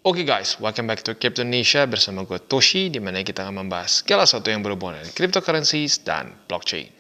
Oke guys, welcome back to Crypto Indonesia bersama gue Toshi, di mana kita akan membahas segala sesuatu yang berhubungan dengan cryptocurrencies dan blockchain.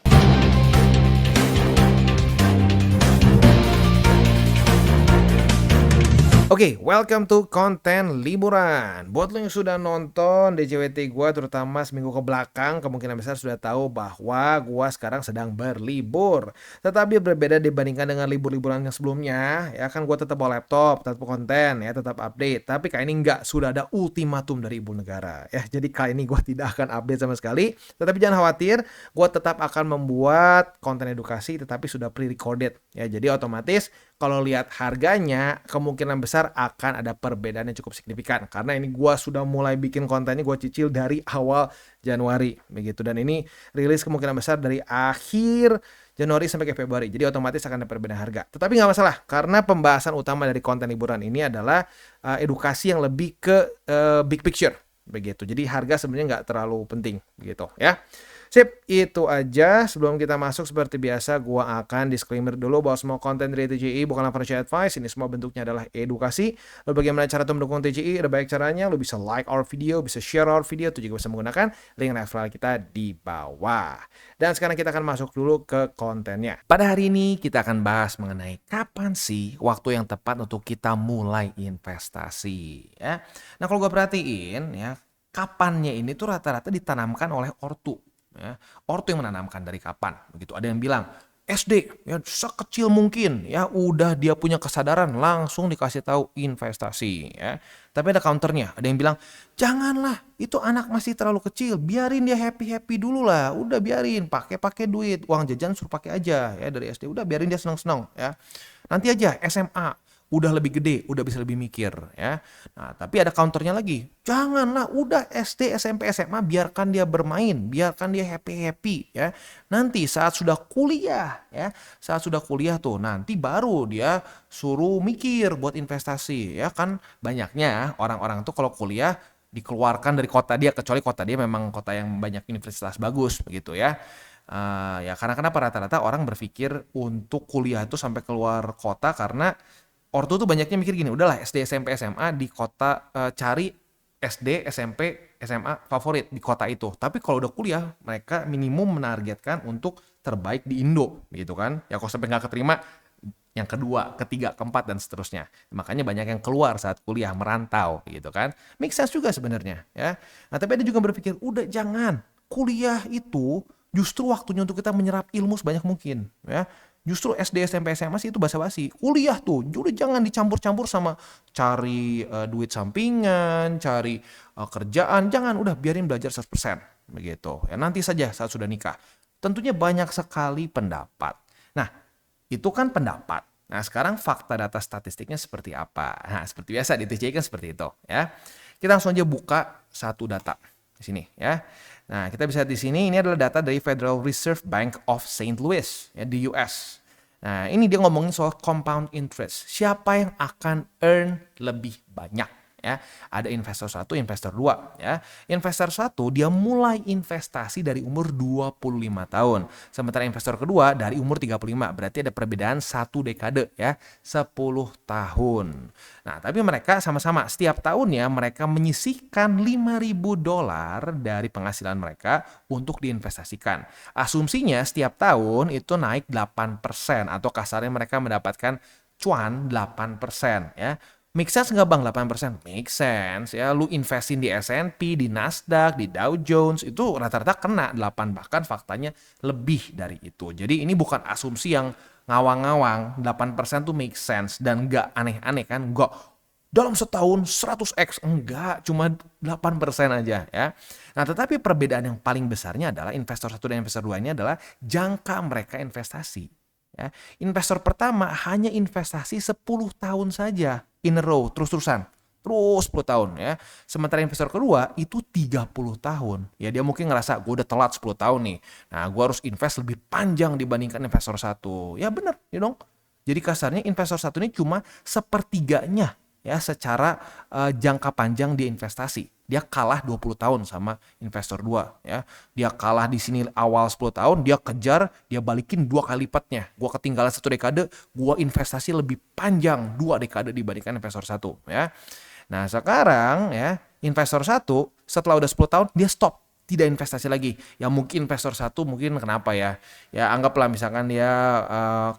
Oke, welcome to konten liburan. Buat lo yang sudah nonton DJWT gue terutama seminggu ke belakang, kemungkinan besar sudah tahu bahwa gue sekarang sedang berlibur. Tetapi berbeda dibandingkan dengan libur-liburan yang sebelumnya, ya kan gue tetap bawa laptop, tetap konten, ya tetap update. Tapi kali ini enggak, sudah ada ultimatum dari ibu negara. Ya, jadi kali ini gue tidak akan update sama sekali. Tetapi jangan khawatir, gue tetap akan membuat konten edukasi, tetapi sudah pre-recorded. Ya, jadi otomatis kalau lihat harganya, kemungkinan besar akan ada perbedaan yang cukup signifikan. Karena ini gue sudah mulai bikin kontennya, gue cicil dari awal Januari. Begitu. Dan ini rilis kemungkinan besar dari akhir Januari sampai ke Februari. Jadi otomatis akan ada perbedaan harga. Tetapi nggak masalah. Karena pembahasan utama dari konten liburan ini adalah edukasi yang lebih ke big picture. Begitu. Jadi harga sebenarnya nggak terlalu penting. Begitu ya. Sip, itu aja. Sebelum kita masuk seperti biasa, gua akan disclaimer dulu bahwa semua konten dari TCI bukanlah financial advice. Ini semua bentuknya adalah edukasi. Lalu bagaimana cara untuk mendukung TCI? Ada banyak caranya. Lo bisa like our video, bisa share our video. Itu juga bisa menggunakan link referral kita di bawah. Dan sekarang kita akan masuk dulu ke kontennya. Pada hari ini kita akan bahas mengenai kapan sih waktu yang tepat untuk kita mulai investasi. Ya. Nah kalau gue perhatiin ya, kapannya ini tuh rata-rata ditanamkan oleh ortu. Ya, ortu yang menanamkan dari kapan begitu. Ada yang bilang SD ya sekecil mungkin ya udah dia punya kesadaran langsung dikasih tahu investasi ya. Tapi ada counternya, ada yang bilang janganlah, itu anak masih terlalu kecil, biarin dia happy dulu lah, udah biarin pakai duit, uang jajan suruh pakai aja ya dari SD, udah biarin dia seneng ya. Nanti aja SMA udah lebih gede, udah bisa lebih mikir ya. Nah, tapi ada counternya lagi. Janganlah, udah SD, SMP, SMA biarkan dia bermain, biarkan dia happy ya. Nanti saat sudah kuliah ya, saat sudah kuliah tuh nanti baru dia suruh mikir buat investasi ya kan. Banyaknya orang-orang tuh kalau kuliah dikeluarkan dari kota dia, kecuali kota dia memang kota yang banyak universitas bagus begitu ya. Ya karena kenapa rata-rata orang berpikir untuk kuliah itu sampai keluar kota karena ortu tuh banyaknya mikir gini, udahlah SD, SMP, SMA di kota cari SD, SMP, SMA favorit di kota itu. Tapi kalau udah kuliah, mereka minimum menargetkan untuk terbaik di Indo, gitu kan. Ya kalau sampai nggak keterima, yang kedua, ketiga, keempat, dan seterusnya. Makanya banyak yang keluar saat kuliah, merantau, gitu kan. Make sense juga sebenarnya, ya. Nah, tapi ada juga berpikir, udah jangan. Kuliah itu justru waktunya untuk kita menyerap ilmu sebanyak mungkin, ya. Justru SD, SMP, SMA sih itu basa-basi. Kuliah tuh, udah jangan dicampur-campur sama cari duit sampingan, cari kerjaan. Jangan, udah biarin belajar 100%. Begitu. Ya, nanti saja saat sudah nikah. Tentunya banyak sekali pendapat. Nah, itu kan pendapat. Nah, sekarang fakta data statistiknya seperti apa? Nah, seperti biasa di TCI kan seperti itu. Ya. Kita langsung aja buka satu data di sini ya. Nah, kita bisa lihat di sini ini adalah data dari Federal Reserve Bank of St. Louis ya di US. Nah, ini dia ngomongin soal compound interest. Siapa yang akan earn lebih banyak ya? Ada investor 1, investor 2 ya. Investor 1 dia mulai investasi dari umur 25 tahun. Sementara investor kedua dari umur 35. Berarti ada perbedaan 1 dekade ya, 10 tahun. Nah, tapi mereka sama-sama setiap tahunnya mereka menyisihkan $5.000 dari penghasilan mereka untuk diinvestasikan. Asumsinya setiap tahun itu naik 8% atau kasarnya mereka mendapatkan cuan 8% ya. Make sense nggak bang 8%? Make sense ya. Lu investin di S&P, di Nasdaq, di Dow Jones itu rata-rata kena 8, bahkan faktanya lebih dari itu. Jadi ini bukan asumsi yang ngawang-ngawang, 8% tuh make sense dan nggak aneh-aneh kan, nggak dalam setahun 100x, enggak, cuma 8% aja ya. Nah tetapi perbedaan yang paling besarnya adalah investor 1 dan investor 2 ini adalah jangka mereka investasi. Ya. Investor pertama hanya investasi 10 tahun saja in a row, terus-terusan. Terus 10 tahun ya. Sementara investor kedua itu 30 tahun. Ya dia mungkin ngerasa gue udah telat 10 tahun nih. Nah gue harus invest lebih panjang dibandingkan investor 1. Ya bener ya dong. Jadi kasarnya investor 1 ini cuma sepertiganya ya secara jangka panjang dia investasi. Dia kalah 20 tahun sama investor 2 ya. Dia kalah di sini awal 10 tahun, dia kejar, dia balikin 2 kali lipatnya. Gua ketinggalan 1 dekade, gua investasi lebih panjang 2 dekade dibandingkan investor 1 ya. Nah sekarang ya investor satu setelah udah 10 tahun dia stop, tidak investasi lagi. Ya mungkin investor satu mungkin kenapa ya? Ya anggaplah misalkan dia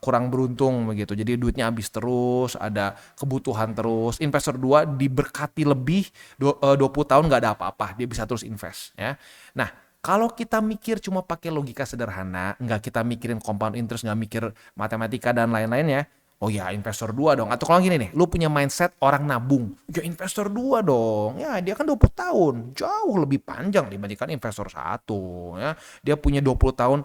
kurang beruntung begitu. Jadi duitnya habis terus, ada kebutuhan terus. Investor dua diberkati lebih 20 tahun nggak ada apa-apa, dia bisa terus invest ya. Nah, kalau kita mikir cuma pakai logika sederhana, nggak kita mikirin compound interest, nggak mikir matematika dan lain-lainnya, oh ya investor dua dong. Atau kalau gini nih, lu punya mindset orang nabung. Ya investor dua dong. Ya dia kan 20 tahun. Jauh lebih panjang dibandingkan investor satu. Ya. Dia punya 20 tahun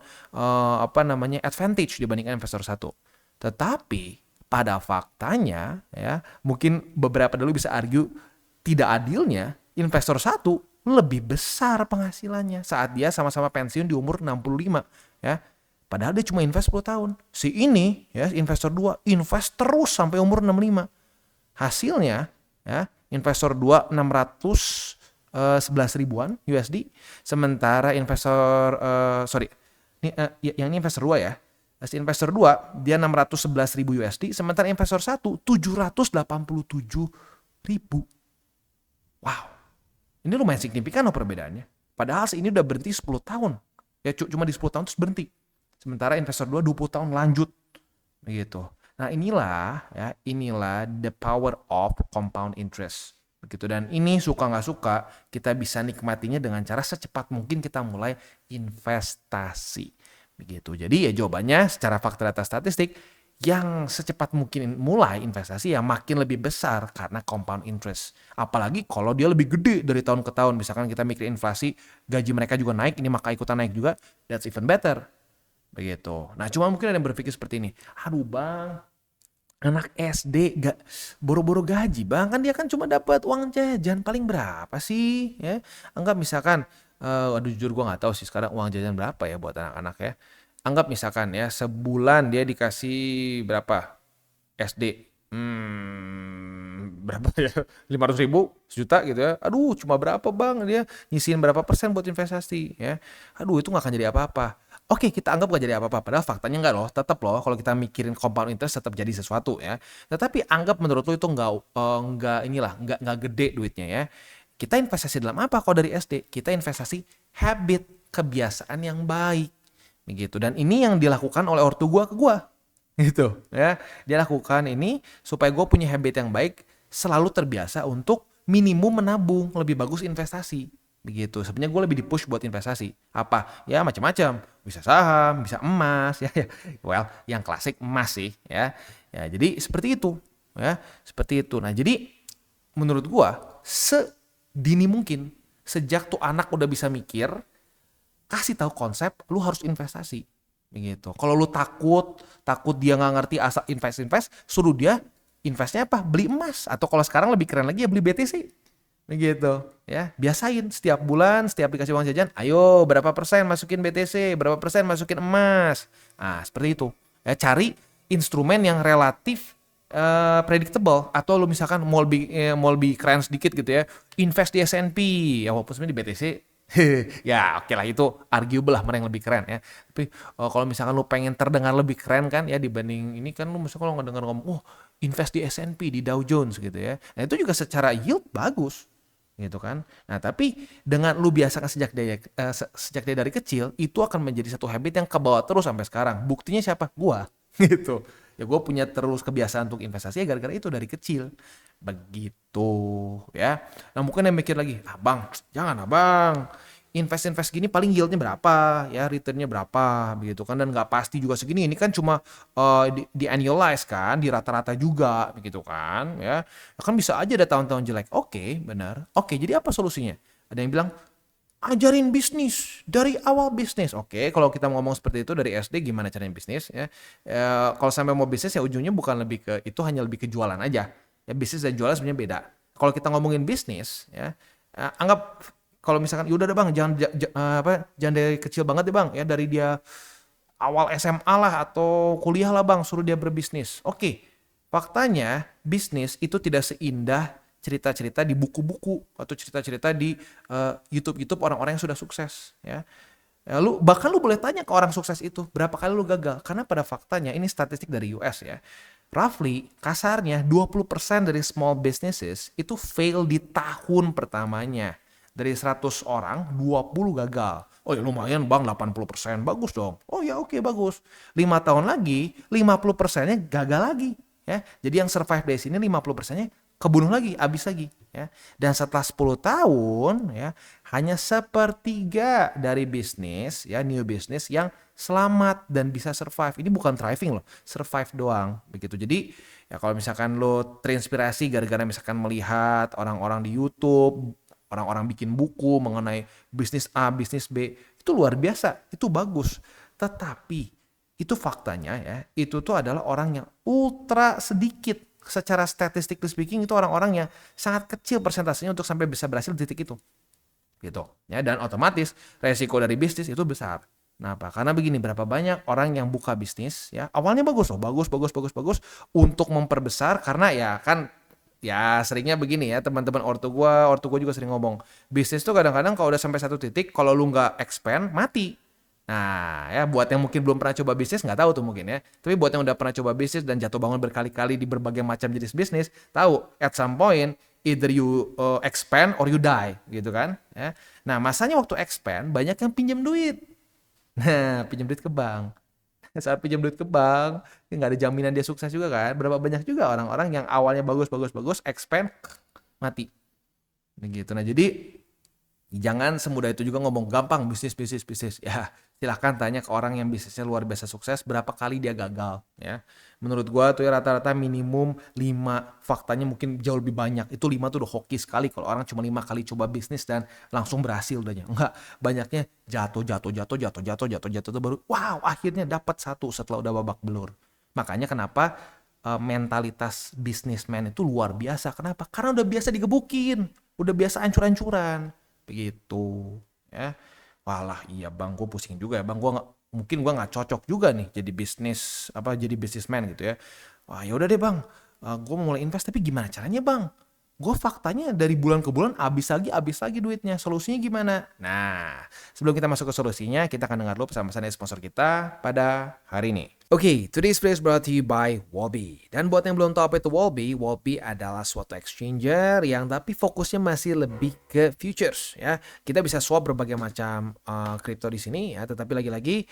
advantage dibandingkan investor satu. Tetapi pada faktanya ya mungkin beberapa dulu bisa argue tidak adilnya investor satu lebih besar penghasilannya saat dia sama-sama pensiun di umur 65 ya. Padahal dia cuma invest 10 tahun. Si ini ya investor 2 invest terus sampai umur 65. Hasilnya ya investor 2 611 ribuan USD, sementara investor yang ini investor 2 ya. Si investor 2 dia 611 ribu USD, sementara investor 1 787 ribu. Wow. Ini lumayan signifikan loh perbedaannya. Padahal si ini udah berhenti 10 tahun. Ya cuma di 10 tahun terus berhenti. Sementara investor 2 20 tahun lanjut. Begitu. Nah, inilah the power of compound interest. Begitu. Dan ini suka nggak suka, kita bisa nikmatinya dengan cara secepat mungkin kita mulai investasi. Begitu. Jadi ya jawabannya secara fakta data statistik, yang secepat mungkin mulai investasi ya makin lebih besar karena compound interest. Apalagi kalau dia lebih gede dari tahun ke tahun. Misalkan kita mikir inflasi, gaji mereka juga naik, ini maka ikutan naik juga, that's even better. Begitu. Nah cuma mungkin ada yang berpikir seperti ini, aduh bang, anak SD gak boro-boro gaji bang, kan dia kan cuma dapat uang jajan paling berapa sih ya. Anggap misalkan, aduh jujur gue gak tahu sih sekarang uang jajan berapa ya buat anak-anak ya. Anggap misalkan ya sebulan dia dikasih berapa SD, berapa ya, 500 ribu, sejuta gitu ya. Aduh cuma berapa bang, dia nyisihin berapa persen buat investasi ya. Aduh itu gak akan jadi apa-apa. Oke, kita anggap gak jadi apa-apa. Padahal faktanya enggak loh. Tetap loh kalau kita mikirin compound interest tetap jadi sesuatu ya. Tetapi anggap menurut lo itu enggak gede duitnya ya. Kita investasi dalam apa kalau dari SD? Kita investasi habit, kebiasaan yang baik. Begitu. Dan ini yang dilakukan oleh ortu gua ke gua. Gitu ya. Dia lakukan ini supaya gue punya habit yang baik, selalu terbiasa untuk minimum menabung, lebih bagus investasi. Begitu. Sebenarnya gue lebih di-push buat investasi. Apa? Ya macam-macam. Bisa saham, bisa emas ya. Well, yang klasik emas sih ya. Ya, jadi seperti itu ya. Seperti itu. Nah, jadi menurut gue sedini mungkin sejak tuh anak udah bisa mikir, kasih tahu konsep lu harus investasi. Begitu. Kalau lu takut dia nggak ngerti asal invest, suruh dia investnya apa? Beli emas, atau kalau sekarang lebih keren lagi ya beli BTC. Begitu ya, biasain setiap bulan, setiap dikasih uang jajan, ayo berapa persen masukin BTC, berapa persen masukin emas. Nah seperti itu ya, cari instrumen yang relatif predictable. Atau lu misalkan mau lebih keren sedikit gitu ya, invest di S&P ya, walaupun sebenarnya di BTC ya oke lah, itu arguable lah mana yang lebih keren ya. Tapi kalau misalkan lu pengen terdengar lebih keren kan ya dibanding ini, kan lu misalkan kalau ngedengar ngomong invest di S&P, di Dow Jones gitu ya, nah itu juga secara yield bagus gitu kan. Nah tapi dengan lu biasakan sejak dia dari kecil, itu akan menjadi satu habit yang kebawa terus sampai sekarang. Buktinya siapa? Gua gitu ya. Gue punya terus kebiasaan untuk investasi ya gara-gara itu dari kecil. Begitu ya. Nah mungkin yang mikir lagi, abang jangan abang, invest gini paling yieldnya berapa ya, returnnya berapa begitu kan, dan nggak pasti juga segini. Ini kan cuma di annualize kan, di rata-rata juga begitu kan ya. Kan bisa aja ada tahun-tahun jelek. Oke, benar. Oke, jadi apa solusinya? Ada yang bilang ajarin bisnis dari awal bisnis. Oke, kalau kita ngomong seperti itu dari SD gimana caranya bisnis ya. Kalau sampai mau bisnis ya ujungnya bukan lebih ke itu, hanya lebih ke jualan aja. Ya bisnis dan jualan sebenarnya beda. Kalau kita ngomongin bisnis ya, anggap kalau misalkan yaudah deh bang, jangan dari kecil banget deh bang ya, dari dia awal SMA lah atau kuliah lah bang, suruh dia berbisnis. Oke, faktanya bisnis itu tidak seindah cerita-cerita di buku-buku atau cerita-cerita di YouTube orang-orang yang sudah sukses ya. Bahkan lu boleh tanya ke orang sukses itu berapa kali lu gagal, karena pada faktanya ini statistik dari US ya. roughly kasarnya 20% dari small businesses itu fail di tahun pertamanya. Dari 100 orang, 20 gagal. Oh ya lumayan bang, 80%. Bagus dong. Oh ya oke, bagus. 5 tahun lagi, 50%-nya gagal lagi. Ya. Jadi yang survive dari sini 50%-nya kebunuh lagi, habis lagi. Ya. Dan setelah 10 tahun, ya, hanya sepertiga dari bisnis, ya, new business yang selamat dan bisa survive. Ini bukan thriving loh, survive doang. Begitu. Jadi ya kalau misalkan lo terinspirasi gara-gara misalkan melihat orang-orang di YouTube, orang-orang bikin buku mengenai bisnis A, bisnis B, itu luar biasa, itu bagus. Tetapi itu faktanya ya, itu tuh adalah orang yang ultra sedikit. Secara statistically speaking itu orang-orang yang sangat kecil persentasenya untuk sampai bisa berhasil di titik itu. Gitu. Ya, dan otomatis resiko dari bisnis itu besar. Kenapa? Karena begini, berapa banyak orang yang buka bisnis ya, awalnya bagus loh, bagus untuk memperbesar karena ya kan ya seringnya begini ya teman-teman ortu gua juga sering ngomong bisnis tuh kadang-kadang kalau udah sampai satu titik kalau lu nggak expand mati. Nah ya buat yang mungkin belum pernah coba bisnis nggak tahu tuh mungkin ya, tapi buat yang udah pernah coba bisnis dan jatuh bangun berkali-kali di berbagai macam jenis bisnis tahu at some point either you expand or you die gitu kan ya. Nah masanya waktu expand banyak yang pinjam duit, nah pinjam duit ke bank. Saat pinjam duit ke bank, ya nggak ada jaminan dia sukses juga kan. Berapa banyak juga orang-orang yang awalnya bagus, expand, mati. Begitu. Nah jadi jangan semudah itu juga ngomong gampang bisnis. Ya silahkan tanya ke orang yang bisnisnya luar biasa sukses berapa kali dia gagal. Ya menurut gua tuh ya rata-rata minimum 5, faktanya mungkin jauh lebih banyak. Itu 5 tuh udah hoki sekali kalau orang cuma 5 kali coba bisnis dan langsung berhasil udahnya. Enggak, banyaknya jatuh tuh baru wow akhirnya dapat satu setelah udah babak belur. Makanya kenapa mentalitas bisnismen itu luar biasa. Kenapa? Karena udah biasa digebukin, udah biasa ancur-ancuran. Begitu ya. Walah iya bang, gue pusing juga ya bang, mungkin gue nggak cocok juga nih jadi jadi bisnismen gitu ya. Wah ya udah deh bang, gue mau mulai invest tapi gimana caranya bang? Gue faktanya dari bulan ke bulan habis lagi duitnya. Solusinya gimana? Nah, sebelum kita masuk ke solusinya, kita akan dengar dulu pesan-pesan dari sponsor kita pada hari ini. Oke, today's video is brought to you by Wallbe. Dan buat yang belum tahu apa itu Wallbe, Wallbe adalah suatu exchanger yang tapi fokusnya masih lebih ke futures ya. Kita bisa swap berbagai macam kripto di sini ya, tetapi lagi-lagi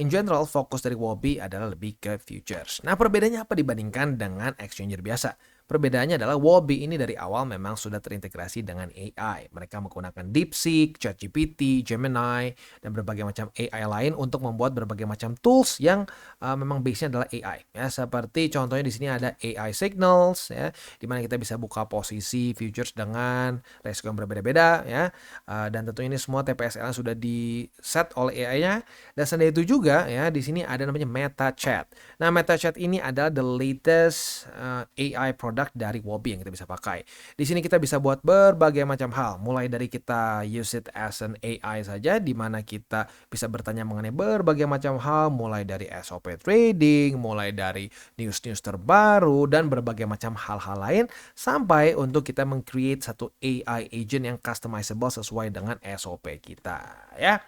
in general fokus dari Wallbe adalah lebih ke futures. Nah, perbedaannya apa dibandingkan dengan exchanger biasa? Perbedaannya adalah Wallbe ini dari awal memang sudah terintegrasi dengan AI. Mereka menggunakan DeepSeek, ChatGPT, Gemini, dan berbagai macam AI lain untuk membuat berbagai macam tools yang memang base-nya adalah AI. Ya, seperti contohnya di sini ada AI Signals, ya, di mana kita bisa buka posisi futures dengan resiko yang berbeda-beda, ya. Dan tentunya ini semua TPSL sudah di set oleh AI-nya. Dan selain itu juga, ya, di sini ada namanya MetaChat. Nah, MetaChat ini adalah the latest AI product dari Wallbe yang kita bisa pakai. Di sini kita bisa buat berbagai macam hal, mulai dari kita use it as an AI saja, di mana kita bisa bertanya mengenai berbagai macam hal, mulai dari SOP trading, mulai dari news-news terbaru, dan berbagai macam hal-hal lain, sampai untuk kita meng-create satu AI agent yang customizable sesuai dengan SOP kita, ya.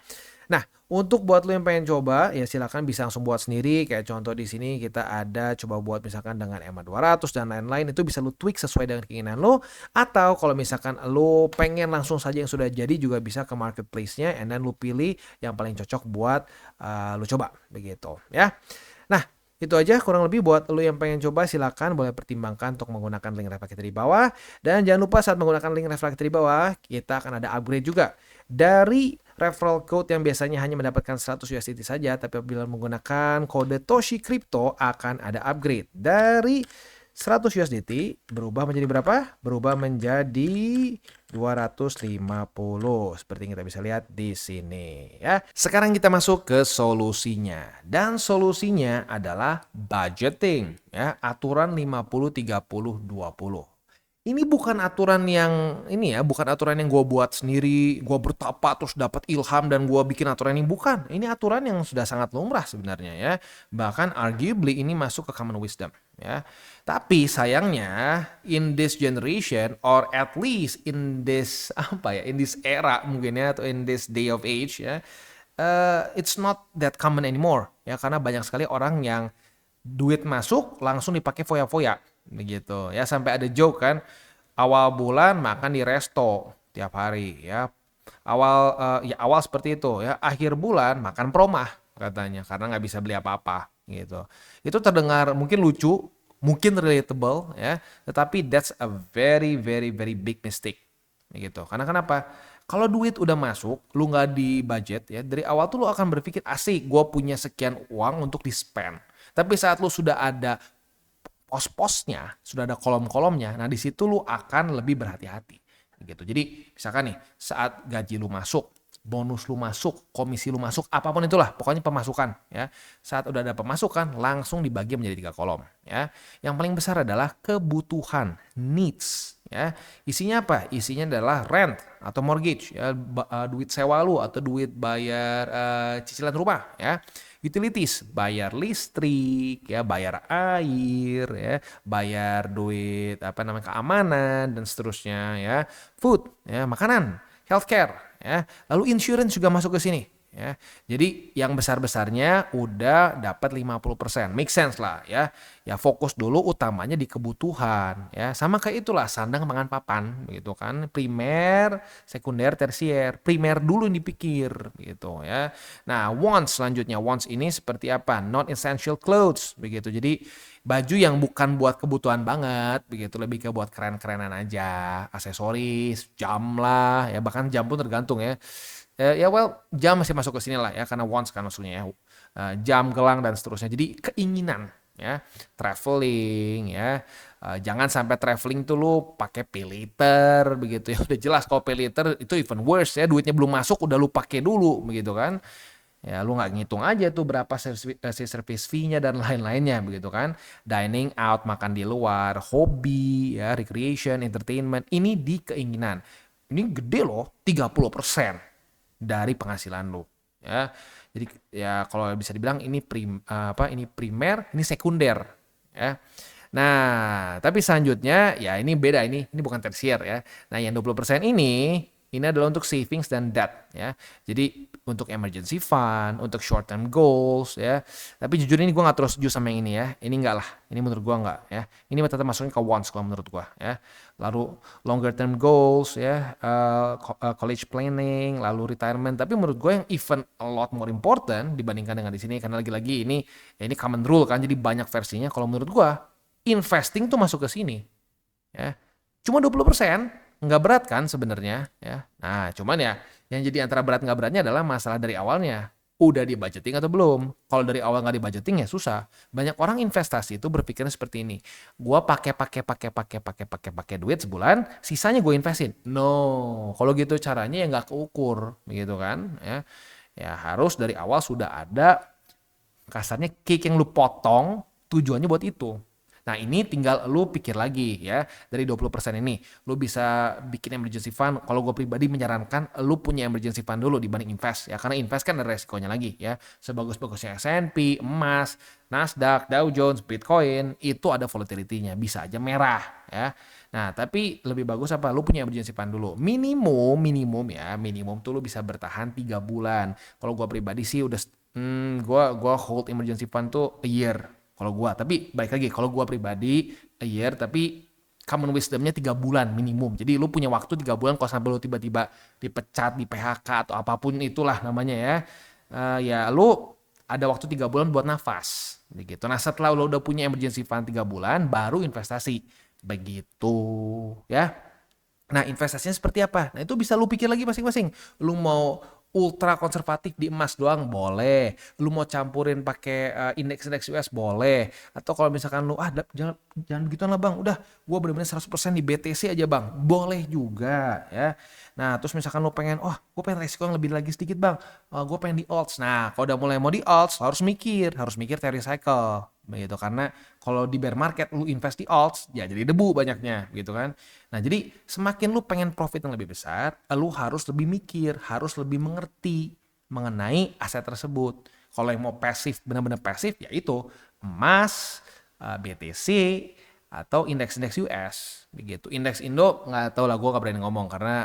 Nah, untuk buat lo yang pengen coba, ya silakan bisa langsung buat sendiri. Kayak contoh di sini kita ada coba buat misalkan dengan EMA 200 dan lain-lain. Itu bisa lo tweak sesuai dengan keinginan lo. Atau kalau misalkan lo pengen langsung saja yang sudah jadi juga bisa ke marketplace-nya. And then lo pilih yang paling cocok buat lo coba. Begitu ya. Nah, itu aja kurang lebih buat lo yang pengen coba silakan boleh pertimbangkan untuk menggunakan link referral kita di bawah. Dan jangan lupa saat menggunakan link referral kita di bawah, kita akan ada upgrade juga. Dari referral code yang biasanya hanya mendapatkan 100 USDT saja, tapi apabila menggunakan kode Toshi Crypto akan ada upgrade. Dari 100 USDT berubah menjadi berapa? Berubah menjadi 250 seperti yang kita bisa lihat di sini ya. Sekarang kita masuk ke solusinya. Dan solusinya adalah budgeting ya, aturan 50 30 20. Ini bukan aturan yang bukan aturan yang gue buat sendiri, gue bertapa terus dapat ilham dan gue bikin aturan ini, bukan. Ini aturan yang sudah sangat lumrah sebenarnya ya. Bahkan arguably ini masuk ke common wisdom ya. Tapi sayangnya in this generation or at least in this in this era mungkin ya, atau in this day of age ya, it's not that common anymore ya, karena banyak sekali orang yang duit masuk langsung dipakai foya-foya begitu ya, sampai ada joke kan, awal bulan makan di resto tiap hari ya, awal seperti itu ya, akhir bulan makan promah katanya karena nggak bisa beli apa-apa gitu. Itu terdengar mungkin lucu, mungkin relatable ya, tetapi that's a very very very big mistake gitu. Karena kenapa? Kalau duit udah masuk, lu nggak di budget ya, dari awal tuh lu akan berpikir asik, gue punya sekian uang untuk di spend. Tapi saat lu sudah ada pos-posnya, sudah ada kolom-kolomnya, nah di situ lu akan lebih berhati-hati gitu. Jadi misalkan nih, saat gaji lu masuk, bonus lu masuk, komisi lu masuk, apapun itulah, pokoknya pemasukan ya. Saat udah ada pemasukan, langsung dibagi menjadi 3 kolom ya. Yang paling besar adalah kebutuhan, needs ya. Isinya apa? Isinya adalah rent atau mortgage ya, duit sewa lu atau duit bayar cicilan rumah ya. Utilities, bayar listrik, ya, bayar air, ya, bayar duit apa namanya keamanan dan seterusnya, ya, food, ya, makanan, healthcare, ya, lalu insurance juga masuk ke sini. Ya, jadi yang besar-besarnya udah dapat 50%, make sense lah ya. Ya fokus dulu utamanya di kebutuhan ya. Sama kayak itulah sandang pangan papan gitu kan. Primer, sekunder, tersier. Primer dulu yang dipikir gitu ya. Nah, wants selanjutnya. Wants ini seperti apa? Non essential clothes begitu. Jadi baju yang bukan buat kebutuhan banget begitu, lebih ke buat keren-kerenan aja, aksesoris, jam lah ya, bahkan jam pun tergantung ya. Ya well, jam masih masuk ke sini lah ya, karena wants kan maksudnya ya. Jam, gelang dan seterusnya. Jadi keinginan ya, traveling ya. Jangan sampai traveling tuh lu pakai pay later begitu ya. Udah jelas kalau pay later itu even worse ya, duitnya belum masuk udah lu pakai dulu begitu kan. Ya lu nggak ngitung aja tuh berapa service fee-nya dan lain-lainnya begitu kan. Dining out, makan di luar, hobi ya, recreation, entertainment, ini di keinginan. Ini gede loh, 30% dari penghasilan lu ya. Jadi ya kalau bisa dibilang ini ini primer, ini sekunder ya. Nah, tapi selanjutnya ya ini beda, ini bukan tersier ya. Nah, yang 20% ini adalah untuk savings dan debt ya. Jadi untuk emergency fund, untuk short term goals ya. Tapi jujur ini gue gak terus setuju sama yang ini ya. Ini enggak lah, ini menurut gue enggak ya. Ini tetap masuknya ke wants kalau menurut gue ya. Lalu longer term goals ya, college planning, lalu retirement. Tapi menurut gue yang even a lot more important dibandingkan dengan di sini, karena lagi-lagi ini common rule kan, jadi banyak versinya. Kalau menurut gue investing tuh masuk ke sini ya. Cuma 20%, nggak berat kan sebenarnya ya. Nah, cuman ya yang jadi antara berat nggak beratnya adalah masalah dari awalnya. Udah di-budgeting atau belum? Kalau dari awal nggak di-budgeting ya susah. Banyak orang investasi itu berpikirnya seperti ini. Gua pakai duit sebulan, sisanya gue investin. No, kalau gitu caranya ya nggak keukur, begitu kan? Ya, ya harus dari awal sudah ada kasarnya cake yang lu potong tujuannya buat itu. Nah, ini tinggal lu pikir lagi ya. Dari 20% ini, lu bisa bikin emergency fund. Kalau gue pribadi menyarankan lu punya emergency fund dulu dibanding invest ya. Karena invest kan ada resikonya lagi ya. Sebagus-bagusnya S&P, emas, Nasdaq, Dow Jones, Bitcoin, itu ada volatility-nya. Bisa aja merah ya. Nah, tapi lebih bagus apa? Lu punya emergency fund dulu. Minimum tuh lu bisa bertahan 3 bulan. Kalau gue pribadi sih udah gua hold emergency fund tuh a year kalau gua. Tapi baik lagi, kalau gua pribadi a year, tapi common wisdomnya 3 bulan minimum. Jadi lu punya waktu 3 bulan kalau sampai lu tiba-tiba dipecat, di PHK atau apapun itulah namanya ya. Ya lu ada waktu 3 bulan buat nafas begitu. Nah, setelah lu udah punya emergency fund 3 bulan baru investasi. Begitu ya. Nah, investasinya seperti apa? Nah, itu bisa lu pikir lagi masing-masing. Lu mau ultra konservatif di emas doang boleh. Lu mau campurin pakai indeks-indeks US boleh. Atau kalau misalkan lu jangan begituan lah Bang. Udah, gua benar-benar 100% di BTC aja Bang. Boleh juga ya. Nah, terus misalkan lu pengen, gua pengen resiko yang lebih lagi sedikit Bang. Gua pengen di alts. Nah, kalau udah mulai mau di alts, harus mikir teori cycle. Begitu, karena kalau di bear market lu invest di alts, ya jadi debu banyaknya gitu kan. Nah, jadi semakin lu pengen profit yang lebih besar, lu harus lebih mikir, harus lebih mengerti mengenai aset tersebut. Kalau yang mau pasif, benar-benar pasif, yaitu emas, BTC, atau indeks-indeks US. begitu. Indeks Indo nggak tahu lah, gue nggak berani ngomong karena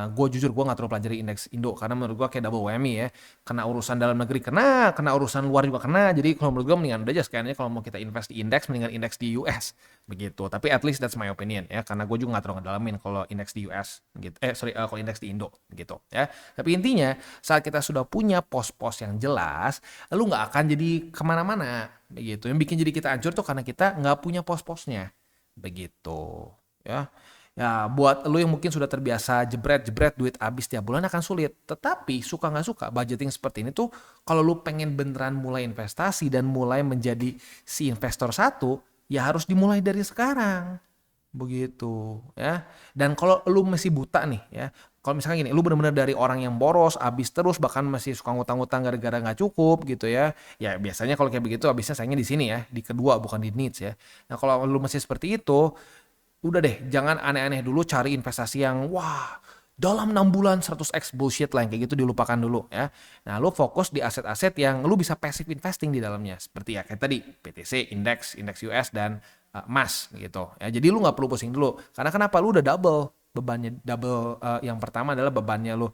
gue jujur gue nggak terlalu pelajari indeks Indo karena menurut gue kayak double whammy ya, kena urusan dalam negeri kena urusan luar juga kena. Jadi kalau menurut gue mendingan udah aja sekalian kalau mau kita invest di indeks mendingan indeks di US begitu. Tapi at least that's my opinion ya, karena gue juga nggak terlalu ngedalamin kalau indeks di US gitu. Kalau indeks di Indo gitu ya. Tapi intinya saat kita sudah punya pos-pos yang jelas, lu nggak akan jadi kemana-mana begitu. Yang bikin jadi kita hancur tuh karena kita nggak punya pos-posnya begitu ya. Ya buat lu yang mungkin sudah terbiasa jebret-jebret duit habis tiap bulan akan sulit. Tetapi suka nggak suka budgeting seperti ini tuh kalau lu pengen beneran mulai investasi dan mulai menjadi si investor satu, ya harus dimulai dari sekarang. Begitu ya. Dan kalau lu masih buta nih ya, kalau misalnya gini, lu bener-bener dari orang yang boros, habis terus bahkan masih suka ngutang-ngutang gara-gara nggak cukup gitu ya. Ya biasanya kalau kayak begitu habisnya sayangnya di sini ya, di kedua bukan di needs ya. Nah kalau lu masih seperti itu, udah deh, jangan aneh-aneh dulu cari investasi yang wah dalam 6 bulan 100x bullshit lah yang kayak gitu dilupakan dulu ya. Nah, lu fokus di aset-aset yang lu bisa passive investing di dalamnya. Seperti ya kayak tadi, PTC, indeks US dan emas gitu. Ya, jadi lu nggak perlu pusing dulu. Karena kenapa? Lu udah double bebannya. Double yang pertama adalah bebannya lu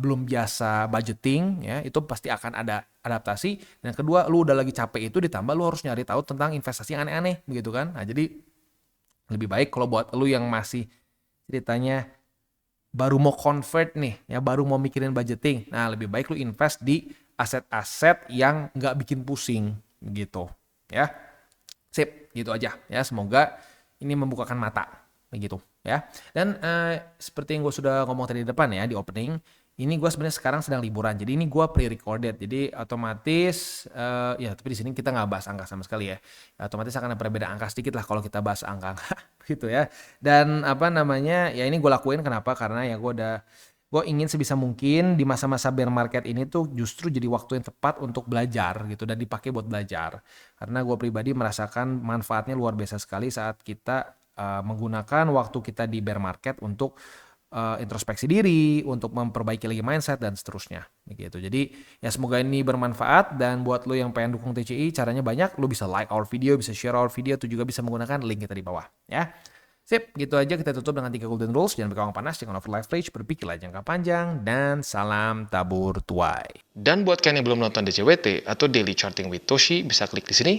belum biasa budgeting ya, itu pasti akan ada adaptasi. Dan kedua, lu udah lagi capek itu ditambah lu harus nyari tahu tentang investasi yang aneh-aneh begitu kan. Nah, jadi lebih baik kalau buat lu yang masih ceritanya baru mau convert nih, ya baru mau mikirin budgeting. Nah, lebih baik lu invest di aset-aset yang nggak bikin pusing gitu, ya. Sip, gitu aja ya. Semoga ini membukakan mata, begitu ya. Dan seperti yang gue sudah ngomong tadi di depan ya di opening, ini gue sebenarnya sekarang sedang liburan. Jadi ini gue pre-recorded. Jadi otomatis ya tapi di sini kita nggak bahas angka sama sekali ya. Otomatis akan ada perbedaan angka sedikit lah kalau kita bahas angka-angka gitu ya. Dan apa namanya? Ya ini gue lakuin kenapa? Karena ya gue ingin sebisa mungkin di masa-masa bear market ini tuh justru jadi waktu yang tepat untuk belajar gitu dan dipakai buat belajar. Karena gue pribadi merasakan manfaatnya luar biasa sekali saat kita menggunakan waktu kita di bear market untuk introspeksi diri, untuk memperbaiki lagi mindset dan seterusnya gitu. Jadi ya semoga ini bermanfaat dan buat lo yang pengen dukung TCI caranya banyak, lo bisa like our video, bisa share our video, itu juga bisa menggunakan link kita di bawah ya. Sip, gitu aja kita tutup dengan 3 golden rules. Jangan berkawang panas, jangan over leverage, berpikirlah jangka panjang, dan salam tabur tuai. Dan buat kalian yang belum nonton DCWT atau Daily Charting with Toshi, bisa klik di sini,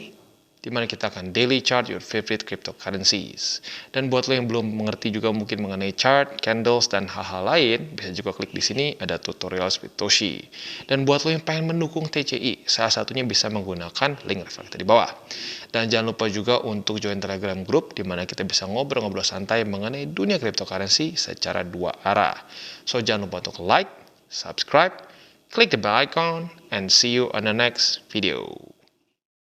di mana kita akan daily chart your favorite cryptocurrencies. Dan buat lo yang belum mengerti juga mungkin mengenai chart, candles, dan hal-hal lain, bisa juga klik di sini, ada tutorials with Toshi. Dan buat lo yang pengen mendukung TCI, salah satunya bisa menggunakan link reflektor di bawah. Dan jangan lupa juga untuk join Telegram group, di mana kita bisa ngobrol-ngobrol santai mengenai dunia cryptocurrency secara 2 arah. So jangan lupa untuk like, subscribe, click the bell icon, and see you on the next video.